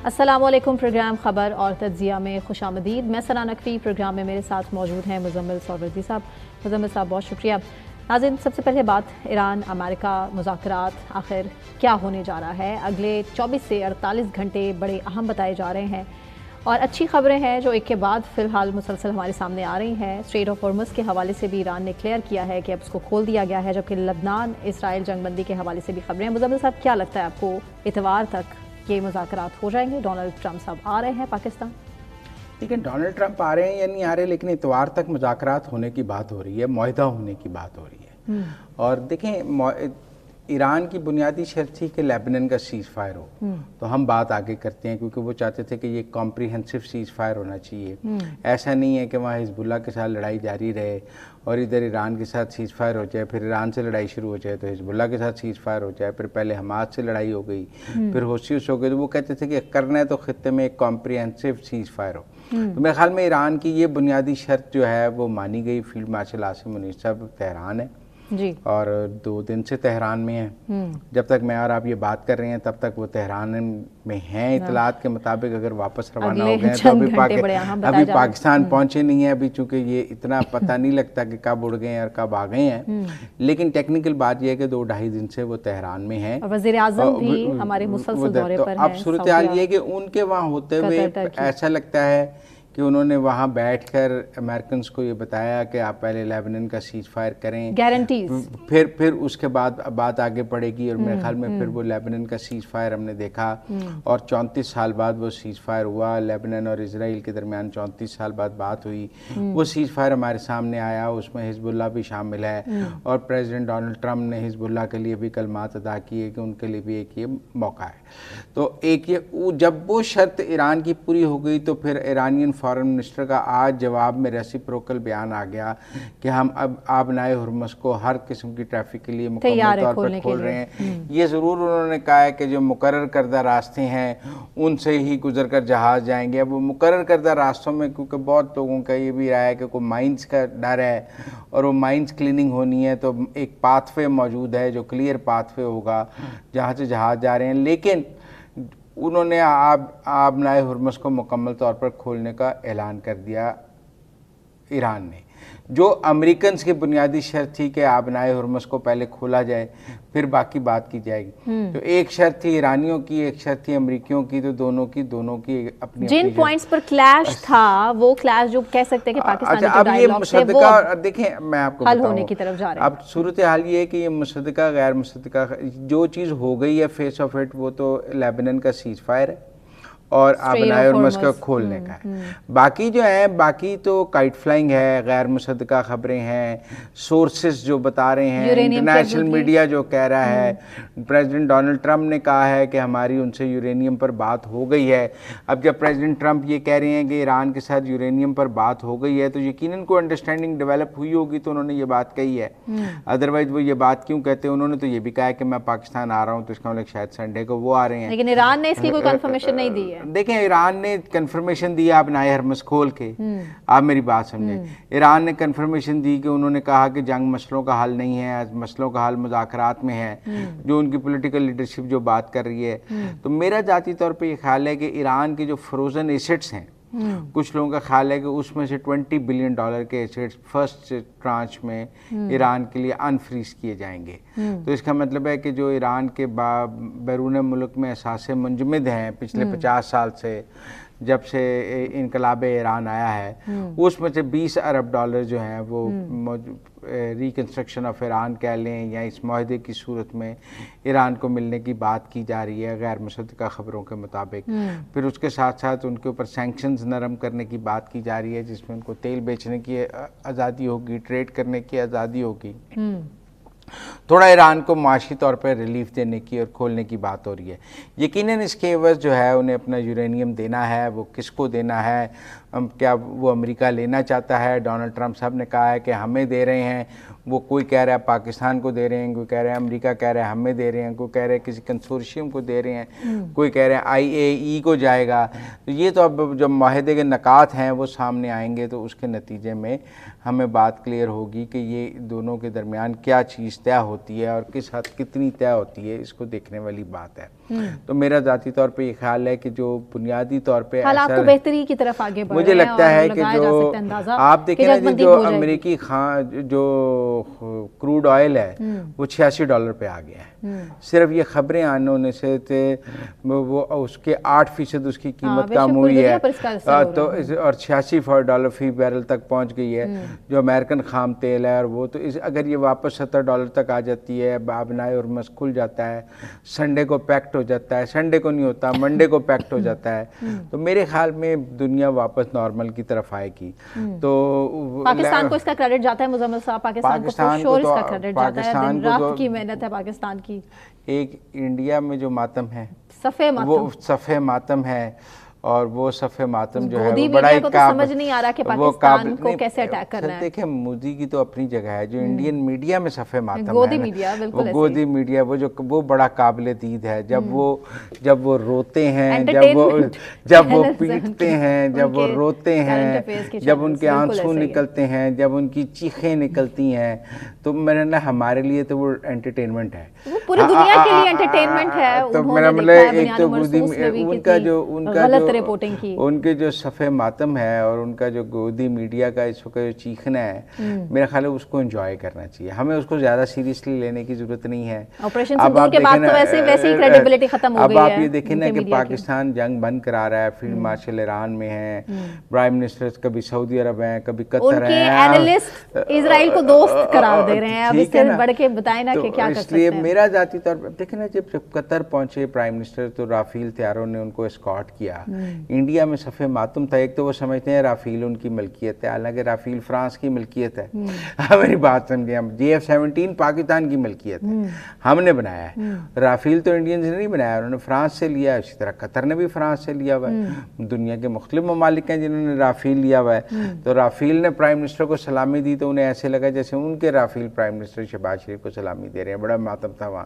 السلام علیکم، پروگرام خبر اور تجزیہ میں خوش آمدید۔ میں سنا نقوی، پروگرام میں میرے ساتھ موجود ہیں مزمل سوروردی صاحب۔ مزمل صاحب بہت شکریہ۔ ناظرین، سب سے پہلے بات ایران امریکہ مذاکرات آخر کیا ہونے جا رہا ہے؟ اگلے 24 سے 48 گھنٹے بڑے اہم بتائے جا رہے ہیں اور اچھی خبریں ہیں جو ایک کے بعد فی الحال مسلسل ہمارے سامنے آ رہی ہیں۔ اسٹریٹ آف ہارمز کے حوالے سے بھی ایران نے کلیئر کیا ہے کہ اب اس کو کھول دیا گیا ہے، جبکہ لبنان اسرائیل جنگ بندی کے حوالے سے بھی خبریں ہیں۔ مزمل صاحب، کیا لگتا ہے آپ کو اتوار تک یہ مذاکرات ہو جائیں گے؟ ڈونلڈ ٹرمپ صاحب آ رہے ہیں پاکستان۔ لیکن ڈونلڈ ٹرمپ آ رہے ہیں یا نہیں آ رہے، لیکن اتوار تک مذاکرات ہونے کی بات ہو رہی ہے، معاہدہ ہونے کی بات ہو رہی ہے۔ اور دیکھیں، ایران کی بنیادی شرط تھی کہ لیبنن کا سیز فائر ہو، تو ہم بات آگے کرتے ہیں کیونکہ وہ چاہتے تھے کہ یہ کمپریہنسو سیز فائر ہونا چاہیے۔ ایسا نہیں ہے کہ وہاں حزب اللہ کے ساتھ لڑائی جاری رہے اور ادھر ایران کے ساتھ سیز فائر ہو جائے، پھر ایران سے لڑائی شروع ہو جائے تو حزب اللہ کے ساتھ سیز فائر ہو جائے، پھر پہلے حماس سے لڑائی ہو گئی، پھر ہوسیوس ہو گئی۔ تو وہ کہتے تھے کہ کرنا ہے تو خطے میں ایک کمپریہنسو سیز فائر ہو۔ تو میرے خیال میں ایران کی یہ بنیادی شرط جو ہے وہ مانی گئی۔ فیلڈ مارشل عاصم منیر صاحب تہران ہے جی، اور 2 دن سے تہران میں ہیں۔ جب تک میں اور آپ یہ بات کر رہے ہیں تب تک وہ تہران میں ہیں۔ اطلاعات کے مطابق اگر واپس روانہ ہو گئے تو ابھی پاکستان پہنچے نہیں ہیں ابھی، چونکہ یہ اتنا پتہ نہیں لگتا کہ کب اڑ گئے ہیں اور کب آ گئے ہیں۔ لیکن ٹیکنیکل بات یہ ہے کہ 2-2.5 دن سے وہ تہران میں ہیں۔ وزیر اعظم بھی ہمارے مسلسل دورے پر ہیں۔ اب صورتحال یہ ہے کہ ان کے وہاں ہوتے ہوئے ایسا لگتا ہے کہ انہوں نے وہاں بیٹھ کر امریکنز کو یہ بتایا کہ آپ پہلے لیبنن کا سیز فائر کریں، گارنٹیز، پھر اس کے بعد بات آگے پڑے گی۔ اور میرے خیال میں پھر وہ لیبنن کا سیز فائر ہم نے دیکھا اور 34 سال بعد وہ سیز فائر ہوا۔ لیبنن اور اسرائیل کے درمیان 34 سال بعد بات ہوئی، وہ سیز فائر ہمارے سامنے آیا، اس میں حزب اللہ بھی شامل ہے اور پریزیڈنٹ ڈونلڈ ٹرمپ نے حزب اللہ کے لیے بھی کلمات ادا کیے کہ ان کے لیے بھی ایک یہ موقع ہے۔ تو ایک یہ جب وہ شرط ایران کی پوری ہو گئی تو پھر ایرانین فارن منسٹر کا آج جواب میں ریسیپروکل بیان آ گیا کہ ہم اب آبنائے ہرمز کو ہر قسم کی ٹریفک کے لیے مکمل طور پر کھول رہے ہیں۔ یہ ضرور انہوں نے کہا ہے کہ جو مقرر کردہ راستے ہیں ان سے ہی گزر کر جہاز جائیں گے۔ اب وہ مقرر کردہ راستوں میں کیونکہ بہت لوگوں کا یہ بھی رہا ہے کہ کوئی مائنز کا ڈر ہے اور وہ مائنز کلیننگ ہونی ہے، تو ایک پاتھ وے موجود ہے جو کلیئر پاتھ وے ہوگا جہاں سے جہاز جا رہے ہیں۔ لیکن انہوں نے آبنائے ہرمز کو مکمل طور پر کھولنے کا اعلان کر دیا ایران نے، جو امریکنز کی بنیادی شرط تھی کہ آبنائے ہرمز کو پہلے کھولا جائے پھر باقی بات کی جائے گی۔ تو ایک شرط تھی ایرانیوں کی، ایک شرط تھی امریکیوں کی، تو دونوں کی اپنی جن پوائنٹس پر کلیش تھا وہ کلیش جو کہہ سکتے ہیں کہ پاکستانی جو ڈائیلاگ سے وہ دیکھیں میں آپ کو حل ہونے کی طرف جا رہے ہیں۔ اب صورتحال یہ ہے کہ یہ مصدقہ غیر مصدقہ جو چیز ہو گئی ہے فیس آف اٹ، وہ تو لیبنن کا سیز فائر ہے اور آبنائے ہرمز کا کھولنے کا ہے۔ باقی جو ہیں، باقی تو کائٹ فلائنگ ہے، غیر مصدقہ خبریں ہیں، سورسز جو بتا رہے ہیں، انٹرنیشنل میڈیا جو کہہ رہا ہے، پریزیڈنٹ ڈونلڈ ٹرمپ نے کہا ہے کہ ہماری ان سے یورینیم پر بات ہو گئی ہے۔ اب جب پریزیڈنٹ ٹرمپ یہ کہہ رہے ہیں کہ ایران کے ساتھ یورینیم پر بات ہو گئی ہے تو یقیناً کوئی انڈرسٹینڈنگ ڈیولپ ہوئی ہوگی تو انہوں نے یہ بات کہی ہے، ادروائز وہ یہ بات کیوں کہتے ہیں؟ انہوں نے تو یہ بھی کہا ہے کہ میں پاکستان آ رہا ہوں، تو اس کا مطلب شاید سنڈے کو وہ آ رہے ہیں۔ لیکن ایران نے اس کی کوئی کنفرمیشن نہیں دی ہے۔ دیکھیں، ایران نے کنفرمیشن دی آبنائے ہرمز کھول کے، آپ میری بات سمجھیں، ایران نے کنفرمیشن دی کہ انہوں نے کہا کہ جنگ مسئلوں کا حل نہیں ہے، مسئلوں کا حل مذاکرات میں ہے، جو ان کی پولیٹیکل لیڈرشپ جو بات کر رہی ہے۔ تو میرا ذاتی طور پہ یہ خیال ہے کہ ایران کے جو فروزن ایسٹس ہیں، کچھ لوگوں کا خیال ہے کہ اس میں سے $20 بلین کے ایسٹس فرسٹ ٹرانچ میں ایران کے لیے انفریز کیے جائیں گے۔ تو اس کا مطلب ہے کہ جو ایران کے بیرون ملک میں اثاثے منجمد ہیں پچھلے 50 سال سے، جب سے انقلاب ایران آیا ہے، اس میں سے $20 ارب جو ہیں وہ ریکنسٹرکشن آف ایران کہہ لیں یا اس معاہدے کی صورت میں ایران کو ملنے کی بات کی جا رہی ہے غیر مصدقہ خبروں کے مطابق۔ پھر اس کے ساتھ ساتھ ان کے اوپر سینکشنز نرم کرنے کی بات کی جا رہی ہے، جس میں ان کو تیل بیچنے کی آزادی ہوگی، ٹریڈ کرنے کی آزادی ہوگی، تھوڑا ایران کو معاشی طور پر ریلیف دینے کی اور کھولنے کی بات ہو رہی ہے۔ یقیناً اس کے عوض جو ہے انہیں اپنا یورینیم دینا ہے، وہ کس کو دینا ہے؟ کیا وہ امریکہ لینا چاہتا ہے؟ ڈونلڈ ٹرمپ صاحب نے کہا ہے کہ ہمیں دے رہے ہیں، وہ کوئی کہہ رہا ہے پاکستان کو دے رہے ہیں، کوئی کہہ رہا ہے امریکہ کہہ رہا ہے ہمیں دے رہے ہیں، کوئی کہہ رہا ہے کسی کنسورشیم کو دے رہے ہیں، کوئی کہہ رہے ہیں IAE کو جائے گا۔ تو یہ تو اب جب معاہدے کے نکات ہیں وہ سامنے آئیں گے تو اس کے نتیجے میں ہمیں بات کلیئر ہوگی کہ یہ دونوں کے درمیان کیا چیز طے ہوتی ہے اور کس حد کتنی طے ہوتی ہے، اس کو دیکھنے والی بات ہے۔ تو میرا ذاتی طور پہ یہ خیال ہے کہ جو بنیادی طور پہ حالات تو بہتری کی طرف آگے بڑھ رہے ہیں، مجھے لگتا ہے کہ جو آپ دیکھیں نا جو امریکی جو کروڈ آئل ہے وہ $86 پہ آ گیا ہے، صرف یہ خبریں آنے ہونے سے وہ اس کے 8% اس کی قیمت کم ہوئی ہے، تو اور $86 فی بیرل تک پہنچ گئی ہے جو امریکن خام تیل ہے، اور وہ تو اگر یہ واپس $70 تک آ جاتی ہے، بابنائے اور مس کھل جاتا ہے، سنڈے کو پیکٹ ہو جاتا ہے، سنڈے کو نہیں ہوتا منڈے کو پیکٹ ہو جاتا ہے، تو میرے خیال میں دنیا واپس نارمل کی طرف آئے گی۔ تو پاکستان کو اس کا کریڈٹ جاتا ہے مزمل صاحب، پاکستان کو شور اس کا کریڈٹ جاتا ہے، دن رات کی محنت ہے پاکستان کی۔ ایک انڈیا میں جو ماتم ہے وہ صفحہ ماتم ہے، اور وہ صفحہ ماتم جو ہے وہ بڑا ہی سمجھ نہیں آ رہا کہ پاکستان کو کیسے اٹیک کرنا ہے۔ دیکھیں مودی کی تو اپنی جگہ ہے، جو انڈین میڈیا میں صفحہ ماتم ہے، گودی میڈیا، بالکل گودی میڈیا، وہ بڑا قابل دید ہے، جب وہ روتے ہیں، جب وہ پیٹتے ہیں، جب وہ روتے ہیں، جب ان کے آنسو نکلتے ہیں، جب ان کی چیخیں نکلتی ہیں، تو میرا نا ہمارے لیے تو وہ انٹرٹینمنٹ ہے، وہ پوری دنیا کے لیے انٹرٹینمنٹ ہے۔ تو میرا مطلب ایک تو ان کے جو صفحہ ماتم ہے اور ان کا جو گودی میڈیا کا اس وقت جو چیخنا ہے، میرا خیال ہے اس کو انجوائے کرنا چاہیے، ہمیں اس کو زیادہ سیریسلی لینے کی ضرورت نہیں ہے۔ آپریشن سندور کے بعد تو ویسے ہی کریڈیبلٹی ختم ہو گئی ہے۔ اب آپ یہ دیکھیں نا کہ پاکستان جنگ بند کرا رہا ہے، فیلڈ مارشل ایران میں ہیں، پرائم منسٹر کبھی سعودی عرب ہیں، کبھی قطر ہیں، ان کے اینالسٹ اسرائیل کو دوست قرار دے رہے ہیں۔ اب اس سے بڑھ کے بتائیں نا کہ کیا کر سکتے ہیں۔ اس لیے میرا ذاتی طور پر دیکھیں نا، جب قطر پہنچے پرائم منسٹر تو رافیل طیاروں نے ان کو اسکارٹ کیا، انڈیا میں صفحہ ماتم تھا۔ ایک تو وہ سمجھتے ہیں رافیل ان کی ملکیت ہے، حالانکہ رافیل فرانس کی ملکیت ہے، میری بات سمجھیں، JF-17 پاکستان کی ملکیت ہے، ہم نے بنایا ہے، رافیل تو انڈینز نے نہیں بنایا، انہوں نے فرانس سے لیا، اسی طرح قطر نے بھی فرانس سے لیا ہوا ہے، دنیا کے مختلف ممالک ہیں جنہوں نے رافیل لیا ہوا ہے۔ تو رافیل نے پرائم منسٹر کو سلامی دی تو انہیں ایسے لگا جیسے ان کے رافیل پرائم منسٹر شہباز شریف کو سلامی دے رہے ہیں، بڑا ماتم تھا وہاں۔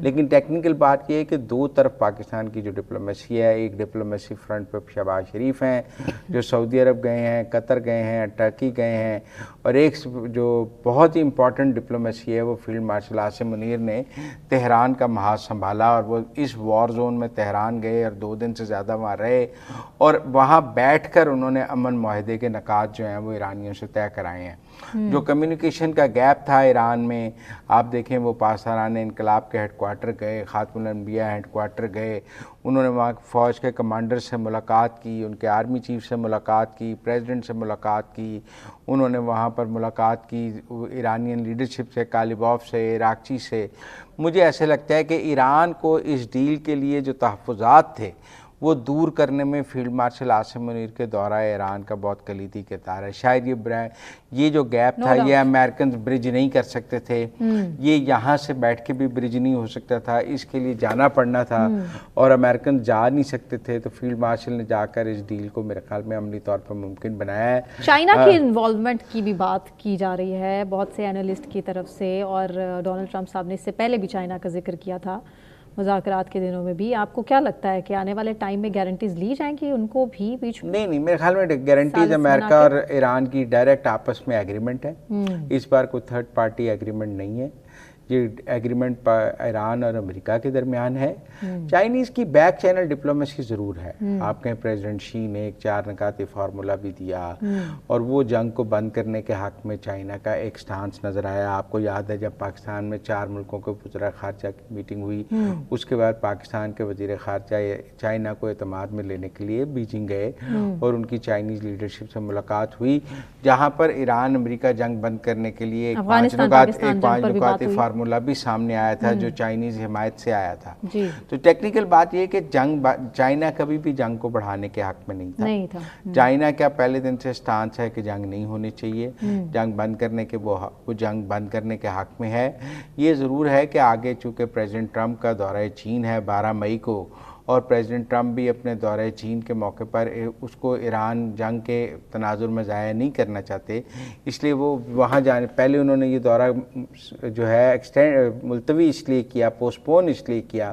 لیکن ٹیکنیکل بات یہ ہے کہ دو طرف پاکستان کی جو ڈپلومیسی ہے، ایک ڈپلومیسی فرنٹ پہ شہباز شریف ہیں جو سعودی عرب گئے ہیں، قطر گئے ہیں، ٹرکی گئے ہیں، اور ایک جو بہت ہی امپورٹنٹ ڈپلومیسی ہے وہ فیلڈ مارشل عاصم منیر نے تہران کا محاذ سنبھالا، اور وہ اس وار زون میں تہران گئے اور 2 دن سے زیادہ وہاں رہے، اور وہاں بیٹھ کر انہوں نے امن معاہدے کے نکات جو ہیں وہ ایرانیوں سے طے کرائے ہیں۔ جو کمیونیکیشن کا گیپ تھا ایران میں، آپ دیکھیں وہ پاسداران انقلاب کے ہیڈ کوارٹر گئے، خاتم الانبیاء ہیڈ کوارٹر گئے، انہوں نے وہاں فوج کے کمانڈر سے ملاقات کی، ان کے آرمی چیف سے ملاقات کی، پریزیڈنٹ سے ملاقات کی، انہوں نے وہاں پر ملاقات کی ایرانین لیڈرشپ سے، کالیباف سے، عراقچی سے۔ مجھے ایسے لگتا ہے کہ ایران کو اس ڈیل کے لیے جو تحفظات تھے وہ دور کرنے میں فیلڈ مارشل عاصم منیر کے دورہ ایران کا بہت کلیدی کردار ہے۔ شاید یہ جو گیپ تھا یہ امریکن برج نہیں کر سکتے تھے، یہ یہاں سے بیٹھ کے بھی برج نہیں ہو سکتا تھا، اس کے لیے جانا پڑنا تھا، اور امریکن جا نہیں سکتے تھے، تو فیلڈ مارشل نے جا کر اس ڈیل کو میرے خیال میں عملی طور پر ممکن بنایا ہے۔ چائنا کی انوالومنٹ کی بھی بات کی جا رہی ہے بہت سے اینالسٹ کی طرف سے، اور ڈونلڈ ٹرمپ صاحب نے اس سے پہلے بھی چائنا کا ذکر کیا تھا مذاکرات کے دنوں میں بھی۔ آپ کو کیا لگتا ہے کہ آنے والے ٹائم میں گارنٹیز لی جائیں گی ان کو بھی بیچ میں؟ نہیں، میرے خیال میں گارنٹیز امریکہ اور ایران کی ڈائریکٹ آپس میں ایگریمنٹ ہے، اس بار کوئی تھرڈ پارٹی ایگریمنٹ نہیں ہے، یہ ایگریمنٹ ایران اور امریکہ کے درمیان ہے۔ چائنیز کی بیک چینل ڈپلومیسی ضرور ہے، آپ کہیں پریزیڈنٹ شی نے ایک 4 نکاتی فارمولا بھی دیا، اور وہ جنگ کو بند کرنے کے حق میں چائنا کا ایک سٹانس نظر آیا۔ آپ کو یاد ہے جب پاکستان میں 4 ملکوں کے وزراء خارجہ کی میٹنگ ہوئی، اس کے بعد پاکستان کے وزیر خارجہ چائنا کو اعتماد میں لینے کے لیے بیجنگ گئے، اور ان کی چائنیز لیڈرشپ سے ملاقات ہوئی، جہاں پر ایران امریکہ جنگ بند کرنے کے لیے ایک 5 نکاتی فارمولا بھی سامنے آیا تھا جو چائنیز حمایت سے آیا تھا۔ تو ٹیکنیکل بات یہ کہ چائنا کبھی بھی جنگ کو بڑھانے کے حق میں نہیں تھا۔ چائنا کیا پہلے دن سے سٹانس ہے کہ جنگ نہیں ہونی چاہیے، جنگ بند کرنے کے وہ جنگ بند کرنے کے حق میں ہے۔ یہ ضرور ہے کہ آگے چونکہ پریزیڈنٹ ٹرمپ کا دورہ چین ہے 12 مئی کو، اور پریزیڈنٹ ٹرمپ بھی اپنے دورہ چین کے موقع پر اس کو ایران جنگ کے تناظر میں ضائع نہیں کرنا چاہتے، اس لیے وہ وہاں جانے پہلے انہوں نے یہ دورہ جو ہے ملتوی اس لیے کیا، پوسٹ پون اس لیے کیا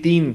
3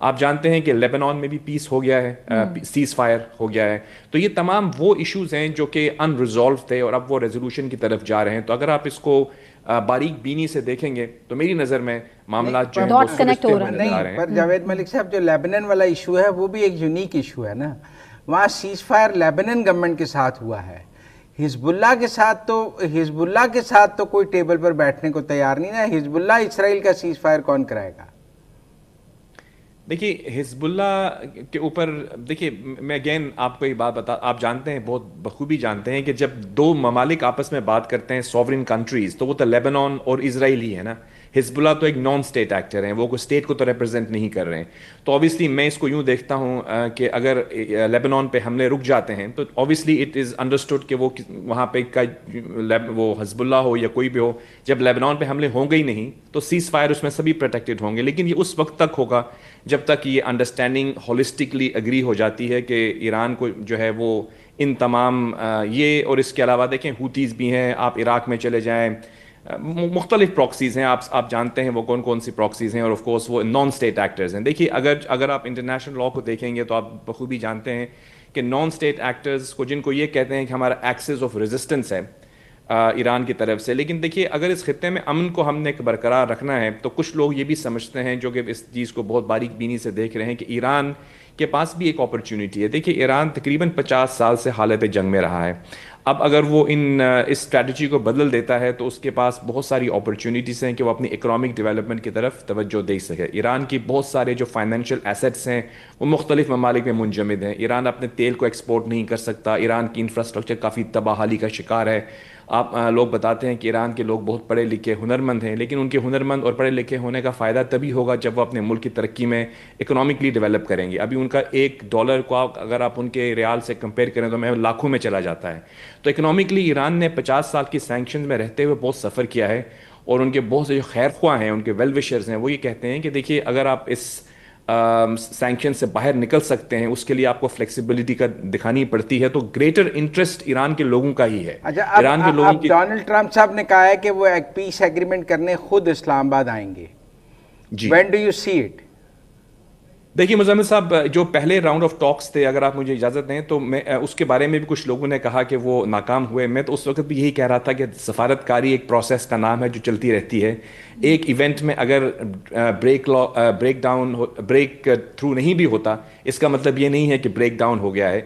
آپ جانتے ہیں کہ لیبنان میں بھی پیس ہو گیا ہے، سیز فائر ہو گیا ہے. تو یہ تمام وہ ایشوز ہیں جو کہ ان ریزالو تھے اور اب وہ ریزولوشن کی طرف جا رہے ہیں. تو اگر آپ اس کو باریک بینی سے دیکھیں گے تو میری نظر میں معاملات جو ہیں وہ سلجھتے ہوئے نظر آ رہے ہیں. پر جاوید ملک صاحب، جو لیبنن والا ایشو ہے وہ بھی ایک یونیک ایشو ہے نا. وہاں سیز فائر لیبنن گورنمنٹ کے ساتھ ہوا ہے، حزب اللہ کے ساتھ تو کوئی ٹیبل پر بیٹھنے کو تیار نہیں ہے. حزب اللہ اسرائیل کا سیز فائر کون کرائے گا؟ دیکھیے حزب اللہ کے اوپر، دیکھیے میں اگین آپ کو یہ بات آپ جانتے ہیں، بہت بخوبی جانتے ہیں کہ جب دو ممالک آپس میں بات کرتے ہیں سوورن کنٹریز، تو وہ تو لیبنان اور اسرائیل ہی ہے نا. حزب اللہ تو ایک نان اسٹیٹ ایکٹر ہیں، وہ کوئی اسٹیٹ کو تو ریپرزینٹ نہیں کر رہے ہیں. تو اوبیسلی میں اس کو یوں دیکھتا ہوں کہ اگر لیبنان پہ حملے رک جاتے ہیں تو اوبیسلی اٹ از انڈرسٹوڈ کہ وہ وہاں پہ وہ حزب اللہ ہو یا کوئی بھی ہو، جب لیبنان پہ حملے ہوں گے ہی نہیں تو سیز فائر اس میں سبھی پروٹیکٹڈ ہوں گے. لیکن یہ اس وقت تک ہوگا جب تک یہ انڈرسٹینڈنگ ہولسٹکلی اگری ہو جاتی ہے کہ ایران کو جو ہے وہ ان تمام یہ، اور اس کے علاوہ دیکھیں ہوتیز بھی ہیں، آپ عراق میں چلے جائیں، مختلف پراکسیز ہیں، آپ جانتے ہیں وہ کون کون سی پراکسیز ہیں، اور آف کورس وہ نان اسٹیٹ ایکٹرز ہیں. دیکھیے اگر آپ انٹرنیشنل لاء کو دیکھیں گے تو آپ بخوبی جانتے ہیں کہ نان اسٹیٹ ایکٹرز کو، جن کو یہ کہتے ہیں کہ ہمارا ایکسس آف ریزسٹنس ہے ایران کی طرف سے. لیکن دیکھیے اگر اس خطے میں امن کو ہم نے برقرار رکھنا ہے تو کچھ لوگ یہ بھی سمجھتے ہیں، جو کہ اس چیز کو بہت باریک بینی سے دیکھ رہے ہیں، کہ ایران کے پاس بھی ایک اپرچونٹی ہے. دیکھیے ایران تقریباً 50 سال سے حالت جنگ میں رہا ہے. اب اگر وہ اس اسٹریٹجی کو بدل دیتا ہے تو اس کے پاس بہت ساری اپرچونیٹیز ہیں کہ وہ اپنی اکنامک ڈیولپمنٹ کی طرف توجہ دے سکے. ایران کی بہت سارے جو فائنینشیل ایسیٹس ہیں وہ مختلف ممالک میں منجمد ہیں. ایران اپنے تیل کو ایکسپورٹ نہیں کر سکتا، ایران کی انفراسٹرکچر کافی تباہی کا شکار ہے. آپ لوگ بتاتے ہیں کہ ایران کے لوگ بہت پڑھے لکھے ہنرمند ہیں، لیکن ان کے ہنرمند اور پڑھے لکھے ہونے کا فائدہ تبھی ہوگا جب وہ اپنے ملک کی ترقی میں اکنامکلی ڈیولپ کریں گے. ابھی ان کا $1 کو اگر آپ ان کے ریال سے کمپیئر کریں تو میں لاکھوں میں چلا جاتا ہے. تو اکنامکلی ایران نے 50 سال کی سینکشن میں رہتے ہوئے بہت سفر کیا ہے، اور ان کے بہت سے جو خیر خواہ ہیں، ان کے ویل وشرز ہیں، وہ یہ کہتے ہیں کہ دیکھیے اگر آپ اس سینکشن سے باہر نکل سکتے ہیں، اس کے لیے آپ کو فلیکسیبلٹی کا دکھانی پڑتی ہے. تو گریٹر انٹرسٹ ایران کے لوگوں کا ہی ہے. ایران کے لوگوں کی ڈونلڈ ٹرمپ صاحب نے کہا ہے کہ وہ ایک پیس ایگریمنٹ کرنے خود اسلام آباد آئیں گے. جی when do you see it? دیکھیے مزمل صاحب، جو پہلے راؤنڈ آف ٹاکس تھے، اگر آپ مجھے اجازت دیں تو میں اس کے بارے میں بھی کچھ لوگوں نے کہا کہ وہ ناکام ہوئے. میں تو اس وقت بھی یہی کہہ رہا تھا کہ سفارتکاری ایک پروسیس کا نام ہے جو چلتی رہتی ہے. ایک ایونٹ میں اگر بریک تھرو نہیں بھی ہوتا، اس کا مطلب یہ نہیں ہے کہ بریک ڈاؤن ہو گیا ہے.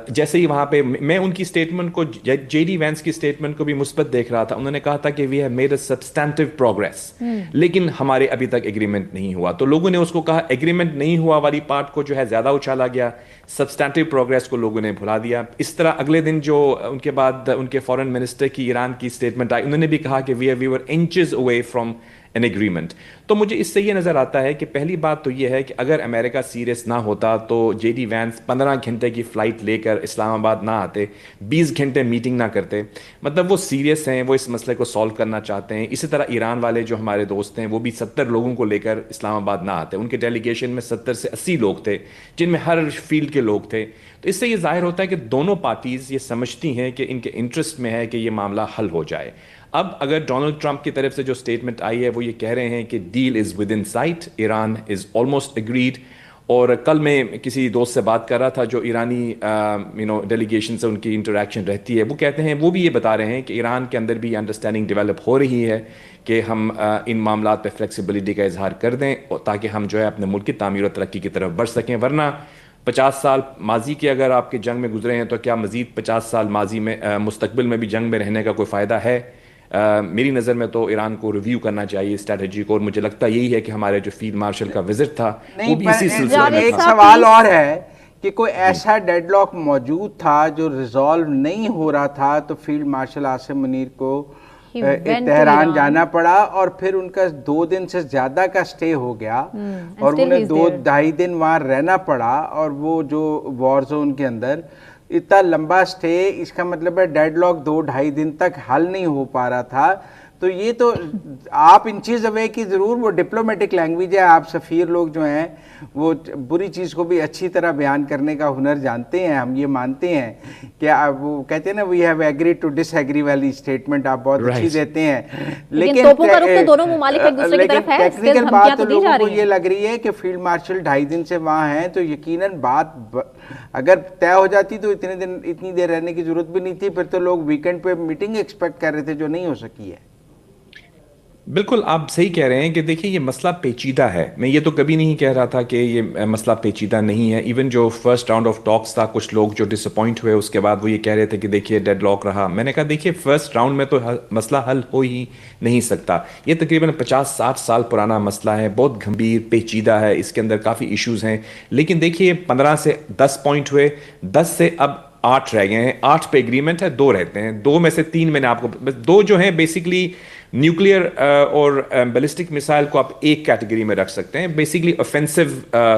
جیسے ہی وہاں پہ میں ان کی سٹیٹمنٹ کو، جے ڈی وینس کی سٹیٹمنٹ کو بھی مثبت دیکھ رہا تھا. انہوں نے کہا تھا کہ we have made a substantive progress, لیکن ہمارے ابھی تک ایگریمنٹ نہیں ہوا. تو لوگوں نے اس کو کہا ایگریمنٹ نہیں ہوا والی پارٹ کو جو ہے زیادہ اچھالا گیا، سبسٹینٹیو پروگریس کو لوگوں نے بھلا دیا. اس طرح اگلے دن جو ان کے بعد ان کے فارن منسٹر کی ایران کی سٹیٹمنٹ آئی، انہوں نے بھی کہا کہ we were inches away from an agreement. تو مجھے اس سے یہ نظر آتا ہے کہ پہلی بات تو یہ ہے کہ اگر امریکہ سیریس نہ ہوتا تو جے ڈی وینس 15 گھنٹے کی فلائٹ لے کر اسلام آباد نہ آتے، 20 گھنٹے میٹنگ نہ کرتے. مطلب وہ سیریس ہیں، وہ اس مسئلے کو سالو کرنا چاہتے ہیں. اسی طرح ایران والے جو ہمارے دوست ہیں وہ بھی 70 لوگوں کو لے کر اسلام آباد نہ آتے. ان کے ڈیلیگیشن میں 70 سے 80 لوگ تھے، جن میں ہر فیلڈ کے لوگ تھے. تو اس سے یہ ظاہر ہوتا ہے کہ دونوں پارٹیز یہ سمجھتی ہیں کہ ان کے انٹرسٹ میں ہے کہ یہ معاملہ حل ہو جائے. اب اگر ڈونلڈ ٹرمپ کی طرف سے جو سٹیٹمنٹ آئی ہے وہ یہ کہہ رہے ہیں کہ deal is within sight, Iran is almost agreed. اور کل میں کسی دوست سے بات کر رہا تھا جو ایرانی ڈیلیگیشن سے ان کی انٹریکشن رہتی ہے، وہ کہتے ہیں، وہ بھی یہ بتا رہے ہیں کہ ایران کے اندر بھی یہ انڈرسٹینڈنگ ڈیولپ ہو رہی ہے کہ ہم ان معاملات پہ فلیکسیبلٹی کا اظہار کر دیں تاکہ ہم جو ہے اپنے ملک کی تعمیر و ترقی کی طرف بڑھ سکیں. ورنہ 50 سال ماضی کے اگر آپ کے جنگ میں گزرے ہیں تو کیا مزید 50 سال ماضی میں مستقبل میں بھی جنگ میں رہنے کا کوئی فائدہ ہے؟ میری نظر میں تو ایران کو ریویو کرنا چاہیے اسٹریٹجی کو. اور مجھے لگتا یہی ہے کہ ہمارے جو فیلڈ مارشل کا وزٹ تھا وہ بھی اسی سلسلے میں ایک سوال اور ہے کہ کوئی ایسا ڈیڈ لاک موجود تھا جو ریزالو نہیں ہو رہا تھا تو فیلڈ مارشل عاصم منیر کو تہران جانا پڑا، اور پھر ان کا 2 دن سے زیادہ کا سٹے ہو گیا اور انہیں 2-2.5 دن وہاں رہنا پڑا. اور وہ جو وار زون کے اندر اتنا لمبا سٹے، اس کا مطلب ہے ڈیڈ لاک 2-2.5 دن تک حل نہیں ہو پا رہا تھا. تو یہ تو آپ ان چیز اوے کی ضرور وہ ڈپلومیٹک لینگویج ہے, آپ سفیر لوگ جو ہیں وہ بری چیز کو بھی اچھی طرح بیان کرنے کا ہنر جانتے ہیں, ہم یہ مانتے ہیں کہ وہ کہتے ہیں نا we have agree to disagree والی اسٹیٹمنٹ آپ بہت اچھی دیتے ہیں, لیکن توپوں کا رخ تو دونوں ممالک ایک دوسرے کی طرف ہے. ٹیکنیکل بات تو لوگوں کو یہ لگ رہی ہے کہ فیلڈ مارشل 2.5 دن سے وہاں ہیں, تو یقیناً بات اگر طے ہو جاتی تو اتنی دیر رہنے کی ضرورت بھی نہیں تھی, پھر تو لوگ ویکنڈ پہ میٹنگ ایکسپیکٹ کر رہے تھے جو نہیں ہو سکی ہے. بالکل آپ صحیح کہہ رہے ہیں کہ دیکھیں یہ مسئلہ پیچیدہ ہے. میں یہ تو کبھی نہیں کہہ رہا تھا کہ یہ مسئلہ پیچیدہ نہیں ہے. ایون جو فرسٹ راؤنڈ آف ٹاکس تھا, کچھ لوگ جو ڈس اپوائنٹ ہوئے اس کے بعد وہ یہ کہہ رہے تھے کہ دیکھیے ڈیڈ لاک رہا. میں نے کہا دیکھیے فرسٹ راؤنڈ میں تو مسئلہ حل ہو ہی نہیں سکتا. یہ تقریباً 50-60 سال پرانا مسئلہ ہے, بہت گھمبیر پیچیدہ ہے, اس کے اندر کافی ایشوز ہیں. لیکن دیکھیے 15 سے 10 پوائنٹ ہوئے, 10 سے اب 8 رہ گئے ہیں. 8 پہ ایگریمنٹ ہے, 2 رہتے ہیں. 2 میں سے 3 میں نے آپ کو, 2 جو ہیں بیسکلی نیوکلیئر اور بیلسٹک میسائل کو آپ ایک کیٹیگری میں رکھ سکتے ہیں, basically offensive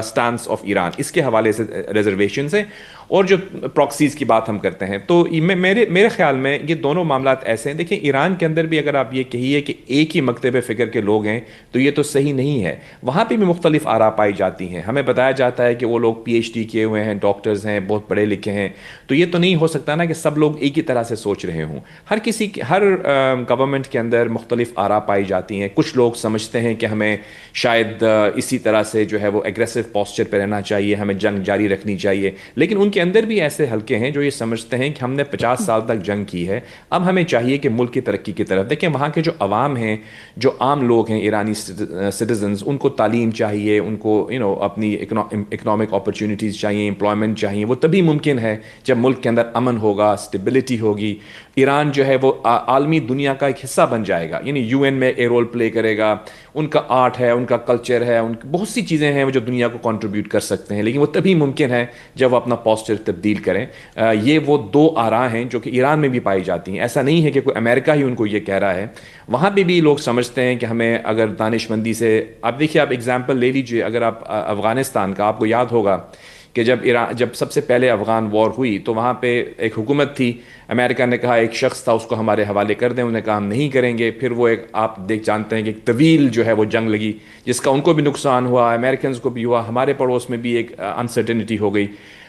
stance of Iran, اس کے حوالے سے ریزرویشنز ہیں. اور جو پراکسیز کی بات ہم کرتے ہیں تو میرے خیال میں یہ دونوں معاملات ایسے ہیں. دیکھیں ایران کے اندر بھی اگر آپ یہ کہیے کہ ایک ہی مکتب فکر کے لوگ ہیں تو یہ تو صحیح نہیں ہے. وہاں پہ بھی مختلف آراء پائی جاتی ہیں. ہمیں بتایا جاتا ہے کہ وہ لوگ PhD کیے ہوئے ہیں, ڈاکٹرز ہیں, بہت پڑھے لکھے ہیں. تو یہ تو نہیں ہو سکتا نا کہ سب لوگ ایک ہی طرح سے سوچ رہے ہوں. ہر گورنمنٹ کے اندر مختلف آراء پائی جاتی ہیں. کچھ لوگ سمجھتے ہیں کہ ہمیں شاید اسی طرح سے جو ہے وہ ایگریسو پوسچر پہ رہنا چاہیے, ہمیں جنگ جاری رکھنی چاہیے. لیکن ان کے اندر بھی ایسے حلقے ہیں جو یہ سمجھتے ہیں کہ ہم نے 50 سال تک جنگ کی ہے, اب ہمیں چاہیے کہ ملک کی ترقی کی طرف دیکھیں. وہاں کے جو عوام ہیں, جو عام لوگ ہیں, ایرانی سٹیزنز, ان کو تعلیم چاہیے, ان کو اپنی اکنامک اپرچونیٹیز چاہیے, امپلائمنٹ چاہیے. وہ تبھی ممکن ہے جب ملک کے اندر امن ہوگا, اسٹیبلٹی ہوگی. ایران جو ہے وہ عالمی دنیا کا ایک حصہ بن جائے گا, یعنی UN میں اے رول پلے کرے گا. ان کا آرٹ ہے, ان کا کلچر ہے, ان کی بہت سی چیزیں ہیں جو دنیا کو کنٹریبیوٹ کر سکتے ہیں. لیکن وہ تبھی ممکن ہے جب وہ اپنا پوسچر تبدیل کریں. یہ وہ 2 آراء ہیں جو کہ ایران میں بھی پائی جاتی ہیں. ایسا نہیں ہے کہ کوئی امریکہ ہی ان کو یہ کہہ رہا ہے. وہاں پہ بھی لوگ سمجھتے ہیں کہ ہمیں اگر دانش مندی سے, آپ دیکھیے, آپ اگزامپل لے لیجئے, اگر آپ افغانستان کا, آپ کو یاد ہوگا کہ جب سب سے پہلے افغان وار ہوئی تو وہاں پہ ایک حکومت تھی, امریکہ نے کہا, ایک شخص تھا, اس کو ہمارے حوالے کر دیں. انہوں نے کہا ہم نہیں کریں گے. پھر وہ آپ جانتے ہیں کہ ایک طویل جو ہے وہ جنگ لگی, جس کا ان کو بھی نقصان ہوا, امریکنز کو بھی ہوا, ہمارے پڑوس میں بھی ایک انسرٹنٹی ہو گئی.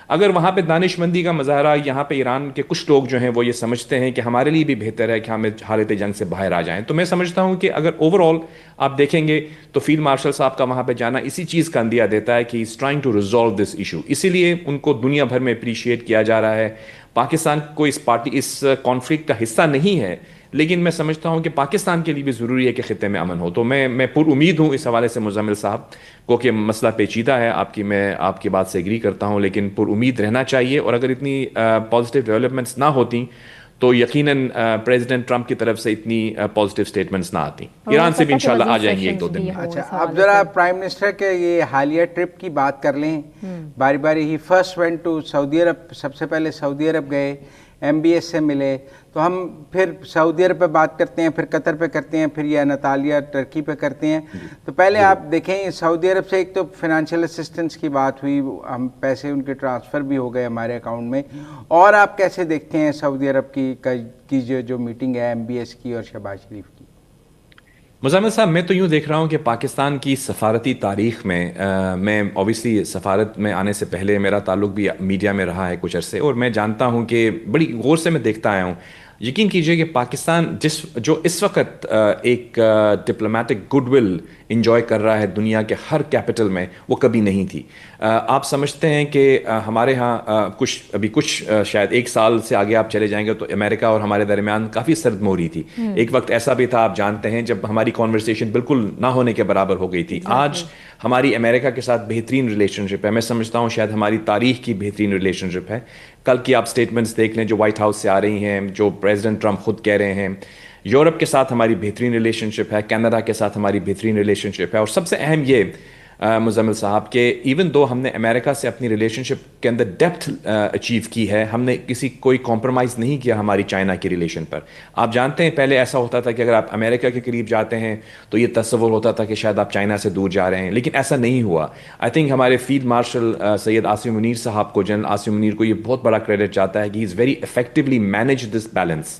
اگر وہاں پہ دانش مندی کا مظاہرہ, یہاں پہ ایران کے کچھ لوگ جو ہیں وہ یہ سمجھتے ہیں کہ ہمارے لیے بھی بہتر ہے کہ ہمیں حالت جنگ سے باہر آ جائیں. تو میں سمجھتا ہوں کہ اگر اوور آل آپ دیکھیں گے تو فیلڈ مارشل صاحب کا وہاں پہ جانا اسی چیز کا اندیا دیتا ہے کہ is trying to resolve this issue. اسی لیے ان کو دنیا بھر میں اپریشیٹ کیا جا رہا ہے. پاکستان کو اس کانفلکٹ کا حصہ نہیں ہے, لیکن میں سمجھتا ہوں کہ پاکستان کے لیے بھی ضروری ہے کہ خطے میں امن ہو. تو میں پر امید ہوں اس حوالے سے مزمل صاحب کو کہ مسئلہ پیچیدہ ہے. میں آپ کی بات سے ایگری کرتا ہوں, لیکن پر امید رہنا چاہیے. اور اگر اتنی پازیٹیو ڈیولپمنٹس نہ ہوتی تو یقیناً پریزیڈنٹ ٹرمپ کی طرف سے اتنی پازیٹیو سٹیٹمنٹس نہ آتی. ایران سے بھی انشاءاللہ آ جائیں گے 1-2 دن میں. اچھا, اب ذرا پرائم منسٹر کے یہ حالیہ ٹرپ کی بات کر لیں باری باری. ہی فرسٹ وینٹ ٹو سعودی عرب, سب سے پہلے سعودی عرب گئے, MBS سے ملے. تو ہم پھر سعودی عرب پہ بات کرتے ہیں, پھر قطر پہ کرتے ہیں, پھر یہ انطالیہ ٹرکی پہ کرتے ہیں. تو پہلے آپ دیکھیں سعودی عرب سے ایک تو فنانشیل اسسٹنس کی بات ہوئی, ہم پیسے ان کے ٹرانسفر بھی ہو گئے ہمارے اکاؤنٹ میں. اور آپ کیسے دیکھتے ہیں سعودی عرب کی جو میٹنگ ہے MBS کی اور شہباز شریف کی؟ مزمل صاحب, میں تو یوں دیکھ رہا ہوں کہ پاکستان کی سفارتی تاریخ میں اوبیسلی سفارت میں آنے سے پہلے میرا تعلق بھی میڈیا میں رہا ہے کچھ عرصے, اور میں جانتا ہوں کہ بڑی غور سے میں دیکھتا آیا ہوں. یقین کیجئے کہ پاکستان جو اس وقت ایک ڈپلومیٹک گڈ ول انجوائے کر رہا ہے دنیا کے ہر کیپٹل میں, وہ کبھی نہیں تھی. آپ سمجھتے ہیں کہ ہمارے ہاں کچھ شاید 1 سال سے آگے آپ چلے جائیں گے تو امریکہ اور ہمارے درمیان کافی سرد موری تھی. ایک وقت ایسا بھی تھا, آپ جانتے ہیں, جب ہماری کانورسیشن بالکل نہ ہونے کے برابر ہو گئی تھی. آج ہماری امریکہ کے ساتھ بہترین ریلیشن شپ ہے. میں سمجھتا ہوں شاید ہماری تاریخ کی بہترین ریلیشن شپ ہے. کل کی آپ سٹیٹمنٹس دیکھ لیں جو وائٹ ہاؤس سے آ رہی ہیں, جو پریزیڈنٹ ٹرمپ خود کہہ رہے ہیں. یورپ کے ساتھ ہماری بہترین ریلیشن شپ ہے, کینیڈا کے ساتھ ہماری بہترین ریلیشن شپ ہے. اور سب سے اہم یہ مزمل صاحب کہ ایون دو ہم نے امریکہ سے اپنی ریلیشن شپ کے اندر ڈیپتھ اچیو کی ہے, ہم نے کوئی کمپرومائز نہیں کیا ہماری چائنا کی ریلیشن پر. آپ جانتے ہیں پہلے ایسا ہوتا تھا کہ اگر آپ امریکہ کے قریب جاتے ہیں تو یہ تصور ہوتا تھا کہ شاید آپ چائنا سے دور جا رہے ہیں, لیکن ایسا نہیں ہوا. آئی تھنک ہمارے فیلڈ مارشل سید عاصم منیر صاحب کو, جنرل عاصم منیر کو, یہ بہت بڑا کریڈٹ جاتا ہے کہ he is very effectively manage this balance.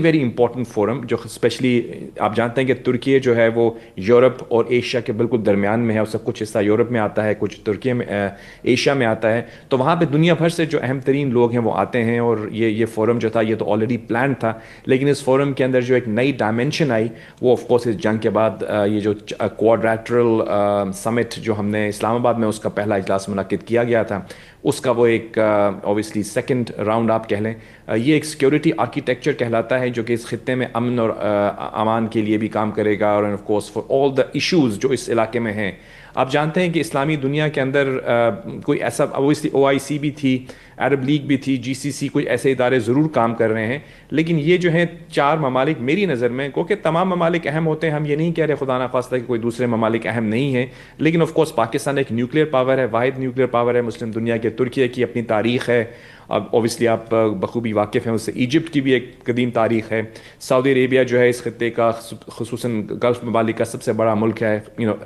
Very important forum جو اسپیشلی آپ جانتے ہیں کہ ترکیہ جو ہے وہ یورپ اور ایشیا کے بالکل درمیان میں ہے, اور سب کچھ حصہ یورپ میں آتا ہے, کچھ ترکیہ میں ایشیا میں آتا ہے. تو وہاں پہ دنیا بھر سے جو اہم ترین لوگ ہیں وہ آتے ہیں, اور یہ فورم جو تھا یہ تو آلریڈی پلان تھا, لیکن اس فورم کے اندر جو ایک نئی ڈائمنشن آئی وہ آف کورس اس جنگ کے بعد یہ جو کوادریٹرل سمٹ جو ہم نے اسلام آباد میں اس کا پہلا اجلاس منعقد کیا گیا تھا, اس کا وہ ایک اوبیسلی سیکنڈ راؤنڈ آپ کہہ لیں. یہ ایک سیکیورٹی آرکیٹیکچر کہلاتا ہے جو کہ اس خطے میں امن اور امان کے لیے بھی کام کرے گا, اور of course for all the issues جو اس علاقے میں ہیں. آپ جانتے ہیں کہ اسلامی دنیا کے اندر کوئی ایسا اوبیسلی OIC بھی تھی, عرب لیگ بھی تھی, GCC, کوئی ایسے ادارے ضرور کام کر رہے ہیں, لیکن یہ جو ہیں 4 ممالک میری نظر میں کو کہ تمام ممالک اہم ہوتے ہیں, ہم یہ نہیں کہہ رہے خدا نخواستہ کہ کوئی دوسرے ممالک اہم نہیں ہیں, لیکن آف کورس پاکستان ایک نیوکلیئر پاور ہے, واحد نیوکلیئر پاور ہے مسلم دنیا کے. ترکیہ کی اپنی تاریخ ہے, اب اوبیسلی آپ بخوبی واقف ہیں اس سے. ایجپٹ کی بھی ایک قدیم تاریخ ہے. سعودی عربیہ جو ہے اس خطے کا خصوصاً گلف ممالک کا سب سے بڑا ملک ہے,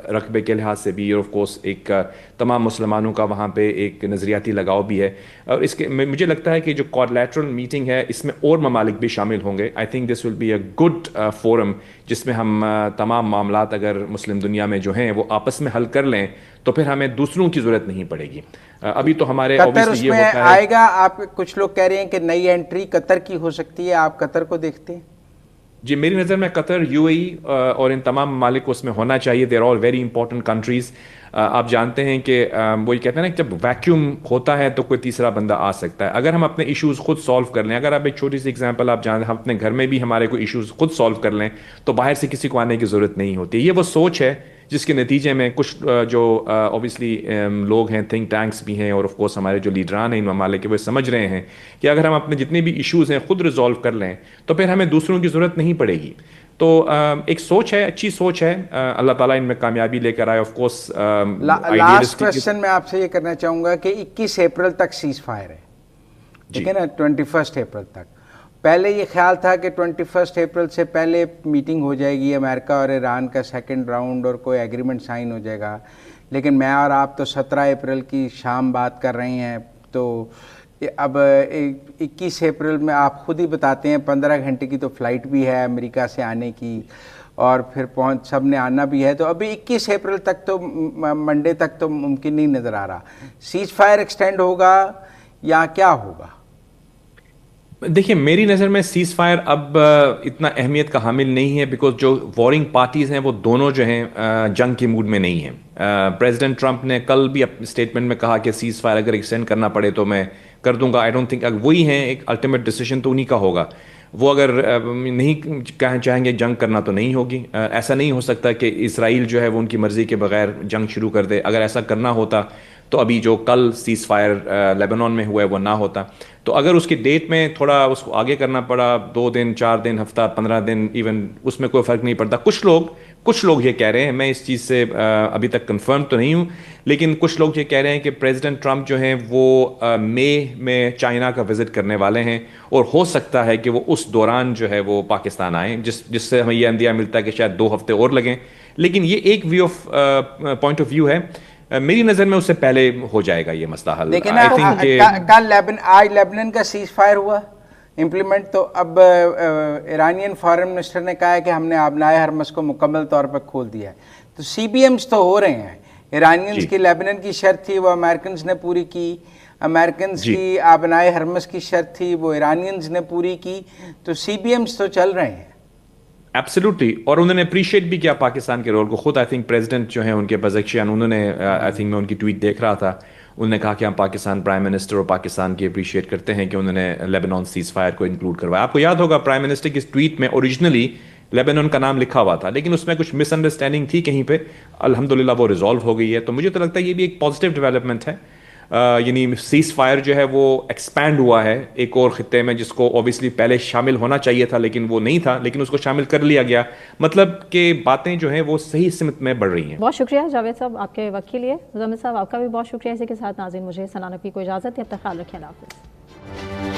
رقبے کے لحاظ سے بھی, اور آف کورس ایک تمام مسلمانوں کا وہاں پہ ایک نظریاتی لگاؤ بھی ہے. اور اس کے مجھے لگتا ہے کہ جو کوادریلیٹرل میٹنگ ہے اس میں اور ممالک بھی شامل ہوں گے. I think this will be a good forum جس میں ہم تمام معاملات اگر مسلم دنیا میں جو ہیں وہ آپس میں حل کر لیں تو پھر ہمیں دوسروں کی ضرورت نہیں پڑے گی. ابھی تو ہمارے قطر اس میں آئے گا. آپ کچھ لوگ کہہ رہے ہیں کہ نئی انٹری قطر کی ہو سکتی ہے, آپ قطر کو دیکھتے ہیں؟ جی میری نظر میں قطر, UAE اور ان تمام ممالک کو اس میں ہونا چاہیے. They are all very important countries. آپ جانتے ہیں کہ وہی کہتے ہیں نا جب ویکیوم ہوتا ہے تو کوئی تیسرا بندہ آ سکتا ہے. اگر ہم اپنے ایشوز خود سالو کر لیں, اگر آپ ایک چھوٹی سی ایگزامپل آپ جانیں, ہم اپنے گھر میں بھی ہمارے کوئی ایشوز خود سالو کر لیں تو باہر سے کسی کو آنے کی ضرورت نہیں ہوتی. یہ وہ سوچ ہے جس کے نتیجے میں کچھ جو اوبیسلی لوگ ہیں, تھنک ٹینکس بھی ہیں, اور آف کورس ہمارے جو لیڈران ہیں ان ممالک کے, وہ سمجھ رہے ہیں کہ اگر ہم اپنے جتنے بھی ایشوز ہیں خود ریزالو کر لیں تو پھر ہمیں دوسروں کی ضرورت نہیں پڑے گی. تو ایک سوچ ہے, اچھی سوچ ہے, اللہ تعالیٰ ان میں کامیابی لے کر آئے. آف کورس لاسٹ کوسچن میں آپ سے یہ کرنا چاہوں گا کہ 21 اپریل تک سیز فائر ہے, ٹھیک ہے نا, 21 اپریل تک. پہلے یہ خیال تھا کہ 21 اپریل سے پہلے میٹنگ ہو جائے گی امریکہ اور ایران کا سیکنڈ راؤنڈ, اور کوئی ایگریمنٹ سائن ہو جائے گا. لیکن میں اور آپ تو 17 اپریل کی شام بات کر رہے ہیں, تو اب 21 اپریل میں آپ خود ہی بتاتے ہیں 15 گھنٹے کی تو فلائٹ بھی ہے امریکہ سے آنے کی, اور پھر سب نے آنا بھی ہے. تو ابھی 21 اپریل تک تو منڈے تک تو ممکن نہیں نظر آ رہا. سیز فائر ایکسٹینڈ ہوگا یا کیا ہوگا؟ دیکھیں میری نظر میں سیز فائر اب اتنا اہمیت کا حامل نہیں ہے, بیکاز جو وارنگ پارٹیز ہیں وہ دونوں جو ہیں جنگ کے موڈ میں نہیں ہیں. پریزیڈنٹ ٹرمپ نے کل بھی اپنے اسٹیٹمنٹ میں کہا کہ سیز فائر اگر ایکسٹینڈ کرنا پڑے تو میں کر دوں گا. آئی ڈونٹ تھنک وہی ہیں, ایک الٹیمیٹ ڈیسیژن تو انہی کا ہوگا. وہ اگر نہیں چاہیں گے جنگ کرنا تو نہیں ہوگی. ایسا نہیں ہو سکتا کہ اسرائیل جو ہے وہ ان کی مرضی کے بغیر جنگ شروع کر دے. اگر ایسا کرنا ہوتا تو ابھی جو کل سیز فائر لیبنان میں ہوا ہے وہ نہ ہوتا. تو اگر اس کی ڈیٹ میں تھوڑا اس کو آگے کرنا پڑا, 2 دن 4 دن, ہفتہ 15 دن, ایون اس میں کوئی فرق نہیں پڑتا. کچھ لوگ یہ کہہ رہے ہیں, میں اس چیز سے ابھی تک کنفرم تو نہیں ہوں, لیکن کچھ لوگ یہ کہہ رہے ہیں کہ پریزیڈنٹ ٹرمپ جو ہیں وہ مئی میں چائنا کا وزٹ کرنے والے ہیں, اور ہو سکتا ہے کہ وہ اس دوران جو ہے وہ پاکستان آئیں, جس سے ہمیں یہ اندیہ ملتا ہے کہ شاید 2 ہفتے اور لگیں. لیکن یہ ایک پوائنٹ آف ویو ہے. میری نظر میں اس سے پہلے ہو جائے گا یہ مسئلہ حل. لیکن آج لیبنان کا سیز فائر ہوا امپلیمنٹ, تو اب ایرانین فارن منسٹر نے کہا ہے کہ ہم نے آبنائے حرمس کو مکمل طور پر کھول دیا ہے. تو CBMs تو ہو رہے ہیں. ایرانینز کی لیبنان کی شرط تھی وہ امریکنز نے پوری کی, امریکنز کی آبنائے حرمس کی شرط تھی وہ ایرانینز نے پوری کی. تو CBMs تو چل رہے ہیں. ایبسلیوٹلی, اور انہوں نے اپریشیٹ بھی کیا پاکستان کے رول کو. خود آئی تھنک پریزیڈنٹ جو ہیں ان کے پزیکشن, انہوں نے آئی تھنک میں ان کی ٹویٹ دیکھ رہا تھا, انہوں نے کہا کہ ہم پاکستان پرائم منسٹر اور پاکستان کی اپریشیٹ کرتے ہیں کہ انہوں نے لیبنان سیز فائر کو انکلوڈ کروایا. آپ کو یاد ہوگا پرائم منسٹر کی اس ٹویٹ میں اوریجنلی لیبنان کا نام لکھا ہوا تھا, لیکن اس میں کچھ مس انڈرسٹینڈنگ تھی کہیں پہ. الحمدللہ وہ ریزالو ہو گئی ہے. تو مجھے تو لگتا ہے یہ بھی ایک پازیٹیو ڈیولپمنٹ ہے. یعنی سیز فائر جو ہے وہ ایکسپینڈ ہوا ہے ایک اور خطے میں, جس کو اوبیسلی پہلے شامل ہونا چاہیے تھا لیکن وہ نہیں تھا, لیکن اس کو شامل کر لیا گیا. مطلب کہ باتیں جو ہیں وہ صحیح سمت میں بڑھ رہی ہیں. بہت شکریہ جاوید صاحب آپ کے وقت کے لیے. مزمل صاحب آپ کا بھی بہت شکریہ. اسی کے ساتھ ناظرین مجھے سنانا کی کوئی اجازت ہے. اب تک خیال رکھیں. اللہ حافظ.